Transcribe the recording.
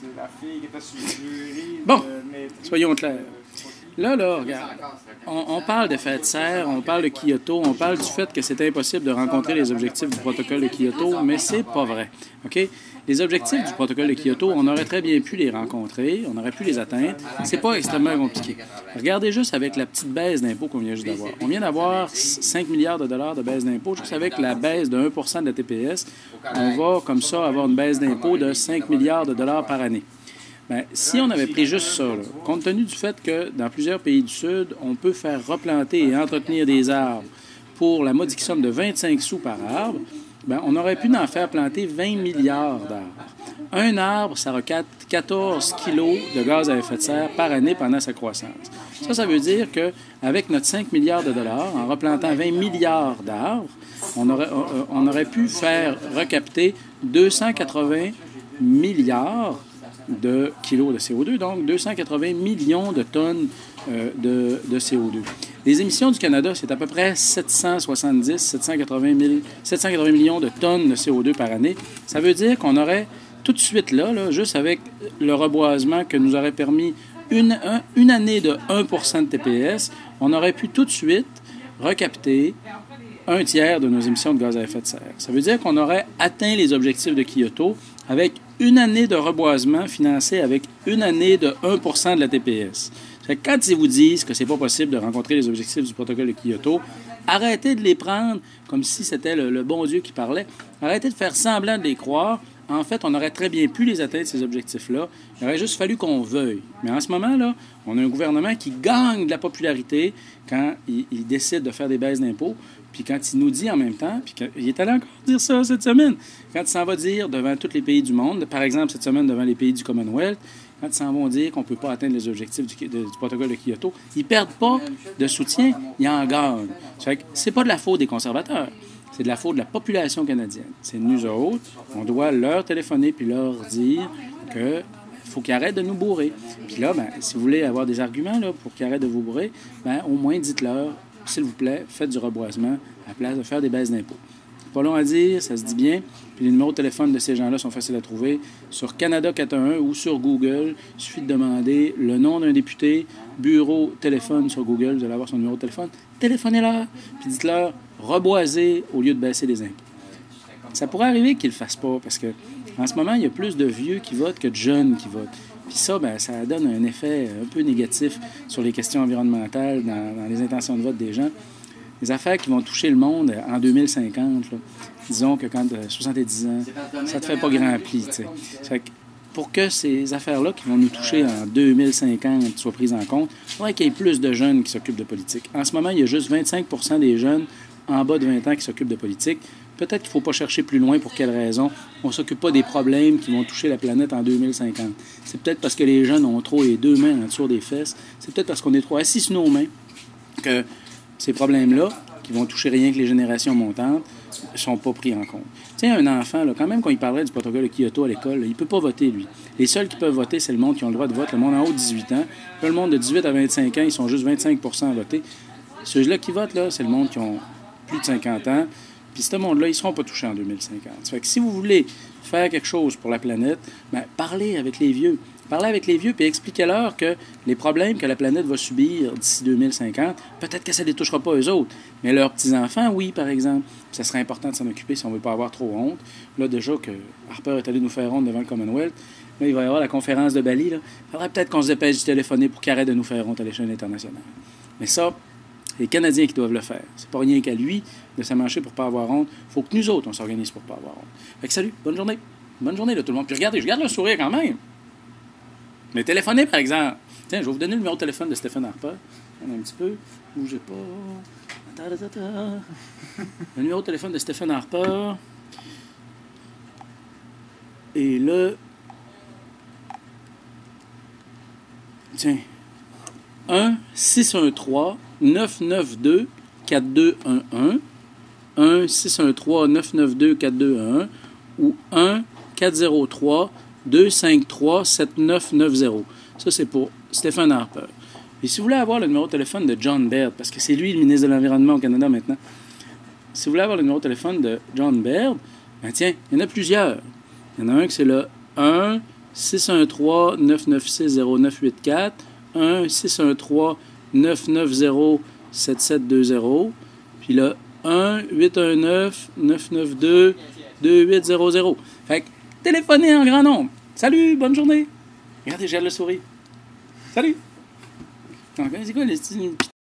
La fille qui était sur le jury Bon, de maîtrise, soyons clairs. Là, regarde, on parle d'effet de serre, on parle de Kyoto, on parle du fait que c'est impossible de rencontrer les objectifs du protocole de Kyoto, mais c'est pas vrai. OK? Les objectifs du protocole de Kyoto, on aurait très bien pu les rencontrer, on aurait pu les atteindre. C'est pas extrêmement compliqué. Regardez juste avec la petite baisse d'impôt qu'on vient juste d'avoir. On vient d'avoir 5 milliards de dollars de baisse d'impôt. Juste avec la baisse de 1 de la TPS, on va comme ça avoir une baisse d'impôt de 5 milliards de dollars par année. Bien, si on avait pris juste ça, là, compte tenu du fait que dans plusieurs pays du Sud, on peut faire replanter et entretenir des arbres pour la modique somme de 25 sous par arbre, bien, on aurait pu en faire planter 20 milliards d'arbres. Un arbre, ça requête 14 kilos de gaz à effet de serre par année pendant sa croissance. Ça veut dire qu'avec notre 5 milliards de dollars, en replantant 20 milliards d'arbres, on aurait pu faire recapter 280 milliards de kilos de CO2, donc 280 millions de tonnes de CO2. Les émissions du Canada, c'est à peu près 780 millions de tonnes de CO2 par année. Ça veut dire qu'on aurait tout de suite là, juste avec le reboisement que nous aurait permis une année de 1 de TPS, on aurait pu tout de suite recapter un tiers de nos émissions de gaz à effet de serre. Ça veut dire qu'on aurait atteint les objectifs de Kyoto avec une année de reboisement financé avec une année de 1 de la TPS. Quand ils vous disent que c'est pas possible de rencontrer les objectifs du protocole de Kyoto, arrêtez de les prendre comme si c'était le bon Dieu qui parlait. Arrêtez de faire semblant de les croire. En fait, on aurait très bien pu les atteindre, ces objectifs-là. Il aurait juste fallu qu'on veuille. Mais en ce moment-là, on a un gouvernement qui gagne de la popularité quand il décide de faire des baisses d'impôts, puis quand il nous dit en même temps, puis il est allé encore dire ça cette semaine, quand il s'en va dire devant tous les pays du monde, par exemple cette semaine devant les pays du Commonwealth, quand ils s'en vont dire qu'on ne peut pas atteindre les objectifs du protocole de Kyoto, ils ne perdent pas de soutien, ils en gagnent. C'est pas de la faute des conservateurs. C'est de la faute de la population canadienne. C'est nous autres, on doit leur téléphoner puis leur dire qu'il faut qu'ils arrêtent de nous bourrer. Puis là, ben, si vous voulez avoir des arguments là, pour qu'ils arrêtent de vous bourrer, ben, au moins dites-leur, s'il vous plaît, faites du reboisement à la place de faire des baisses d'impôts. Pas long à dire, ça se dit bien. Puis les numéros de téléphone de ces gens-là sont faciles à trouver sur Canada 411 ou sur Google. Il suffit de demander le nom d'un député, bureau, téléphone sur Google. Vous allez avoir son numéro de téléphone. Téléphonez-leur, puis dites-leur reboiser au lieu de baisser les impôts. Ça pourrait arriver qu'ils ne le fassent pas parce que en ce moment, il y a plus de vieux qui votent que de jeunes qui votent. Puis ça, ben, ça donne un effet un peu négatif sur les questions environnementales, dans les intentions de vote des gens. Les affaires qui vont toucher le monde en 2050, là, disons que quand tu as 70 ans, ça te fait pas grand pli. Pour que ces affaires-là qui vont nous toucher en 2050 soient prises en compte, il faudrait qu'il y ait plus de jeunes qui s'occupent de politique. En ce moment, il y a juste 25 des jeunes en bas de 20 ans qui s'occupent de politique. Peut-être qu'il ne faut pas chercher plus loin pour quelles raisons. On ne s'occupe pas des problèmes qui vont toucher la planète en 2050. C'est peut-être parce que les jeunes ont trop les deux mains en dessous des fesses. C'est peut-être parce qu'on est trop assis sur nos mains que ces problèmes-là, qui vont toucher rien que les générations montantes, ne sont pas pris en compte. Tu sais, un enfant, là, quand même, quand il parlerait du protocole de Kyoto à l'école, là, il ne peut pas voter, lui. Les seuls qui peuvent voter, c'est le monde qui ont le droit de vote, le monde en haut de 18 ans. Puis le monde de 18 à 25 ans, ils sont juste 25 à voter. Ceux-là qui votent, là, c'est le monde qui ont plus de 50 ans. Puis ce monde-là, ils ne seront pas touchés en 2050. Ça fait que si vous voulez faire quelque chose pour la planète, bien, parlez avec les vieux. Parlez avec les vieux, puis expliquez-leur que les problèmes que la planète va subir d'ici 2050, peut-être que ça ne les touchera pas eux autres, mais leurs petits-enfants, oui, par exemple. Puis ça serait important de s'en occuper si on ne veut pas avoir trop honte. Là, déjà que Harper est allé nous faire honte devant le Commonwealth, là, il va y avoir la conférence de Bali. Là. Il faudrait peut-être qu'on se dépêche de téléphoner pour qu'il arrête de nous faire honte à l'échelle internationale. Mais ça, c'est les Canadiens qui doivent le faire. C'est pas rien qu'à lui de s'amancher pour ne pas avoir honte. Il faut que nous autres, on s'organise pour ne pas avoir honte. Fait que salut, bonne journée. Bonne journée, là, tout le monde. Puis regardez, je garde le sourire quand même. Mais téléphonez, par exemple. Tiens, je vais vous donner le numéro de téléphone de Stephen Harper. Un petit peu. Bougez pas. Le numéro de téléphone de Stephen Harper. Et là... Tiens. 1-613-992-4211. 1-613-992-4211 ou 1-403-253-7990. Ça, c'est pour Stephen Harper. Et si vous voulez avoir le numéro de téléphone de John Baird, parce que c'est lui le ministre de l'Environnement au Canada maintenant, si vous voulez avoir le numéro de téléphone de John Baird, ben tiens, il y en a plusieurs. Il y en a un qui c'est le 1 613-996-0984, 1-613-990-7720, puis là, 1-819-992-2800. Fait que téléphonez en grand nombre. Salut, bonne journée. Regardez, j'ai le souris. Salut. Donc, c'est quoi les petits